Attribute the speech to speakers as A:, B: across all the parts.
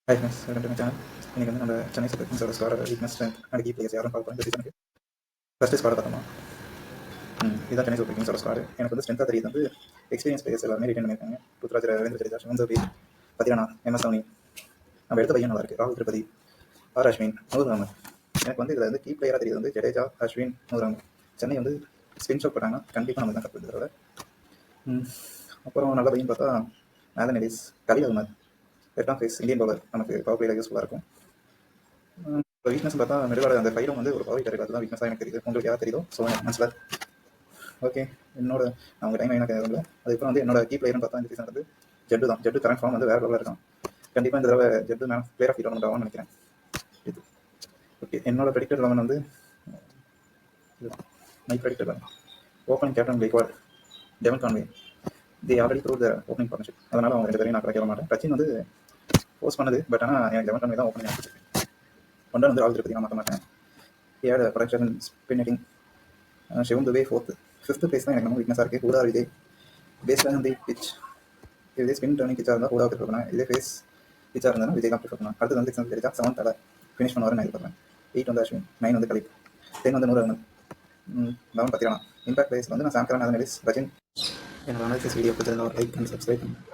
A: Hi friends, welcome to my channel. இன்றைக்கி வந்து நம்ம சென்னை சூப்பர் கிங்ஸோட squad weakness strength and key players யாரும் பார்க்க போகிறோம். இந்த சீசனுக்கு ஃபஸ்ட்டு ஸ்குவாட் பார்த்தோமா, இதான் சென்னை சூப்பர் கிங்ஸோட ஸ்குவாட். எனக்கு வந்து ஸ்ட்ரென்த்தாக தெரியுது வந்து எக்ஸ்பீரியன்ஸ் பிளேயர்ஸ் எல்லாமே ரிட்டன் பண்ணியிருக்காங்க. புத்ராஜ், ரவீந்திர ஜடேஜா, சுமந்தர் பி, பத்திரானா, MS தோனி. நம்ம எடுத்த பையன் நல்லா இருக்குது. ராகுல் திரிபதி, ஆர் அஸ்வின், நூர் அகமது. எனக்கு வந்து இதில் வந்து கீ பிளேயராக தெரியுது வந்து ஜடேஜா, அஸ்வின், நூர் அகமது. சென்னை வந்து ஸ்பின் ஷாட் போட்டாங்கன்னா கண்டிப்பாக நமக்கு தான் கப் எடுக்கிறத. அப்புறம் நல்ல பையன் பார்த்தா Nathan Ellis, Khaleel Ahmed, left pace Indian bowler, நமக்கு பவர் பிளேயில் யூஸ்ஃபுல்லாக இருக்கும். இப்போ வீக்னஸ் பார்த்தா நெடுவாட அந்த ஃபைலும் வந்து ஒரு பவர் ஹிட்டர் தான் வீக்னஸாக எனக்கு தெரியுது. உங்களுக்கு யாராவது தெரியுதோ ஸோ மனசில் ஓகே. என்னோட அவங்க டைம் எனக்கு இல்லை. அதுக்கப்புறம் வந்து என்னோட கீ பிளேயர்னு பார்த்தா இந்த சீசன் வந்து ஜட்டு தான். ஜட்டு கரண்ட் ஃபார்ம் வந்து வேறு லெவலில் இருக்கான். கண்டிப்பாக இந்த தடவை ஜட்டு நான் பிளேயர் ஆஃப் டோர்னமெண்ட் ஆகும்னு நினைக்கிறேன். இது ஓகே. என்னோட ப்ரெடிக்டட் லெவன் வந்து இதுதான். My predicted eleven opening captain Gaikwad, Devon Conway. The already prove the opening partnership. அதனால் அவங்க ரெண்டு பேரையும் நான் கிடைக்க மாட்டேன். ரச்சின் வந்து போஸ்ட் பண்ணது, பட் ஆனால் எனக்கு டெவன் கான்வே தான் ஓப்பனிங் ஆகிடுச்சு. ஒன்றை வந்து ராகுல் திரிபதி நான் மாற்ற மாட்டேன். ஏட ப்ரொடக்ஷன் ஸ்பின்னிங் சிவம் துபே ஃபோர்த்து. ஃபிஃப்த்து பிளேஸ் தான் எனக்கு ரொம்ப வீக்னஸாக இருக்குது. ஹூடா விஜய் பேஸ்டாக வந்து பிச். இதே ஸ்பின் டர்னிங் பிச்சாக இருந்தால் ஹூடா ப்ரிஃபர் பண்ணேன். இதே ஃபேஸ் பிச்சாக இருந்தால் விஜய் தான் ப்ரிஃபர் பண்ணேன். அடுத்து வந்து 6 தெரிஞ்சா 7 தலை ஃபினிஷ் பண்ணுவார் நான் எதிர்பார்க்குறேன். 8 வந்து அஸ்வின், 9 வந்து கலீப், 10 வந்து நூறு அகமது, 11 பத்திரானா. இம்பாக்ட் பிளேஸ் வந்து நான் சாம்கரன், மேதன் எலிஸ், ரச்சின். என்னோட அனாலிசிஸ் வீடியோ கொடுத்துருந்த ஒரு லைக் அண்ட் சப்ஸ்கிரைப் பண்ணுங்கள்.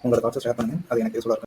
A: உங்களோட தாட்ஸை ஷேர் பண்ணுங்கள். அது எனக்கு யூஸ்ஃபுல்லாக இருக்கும்.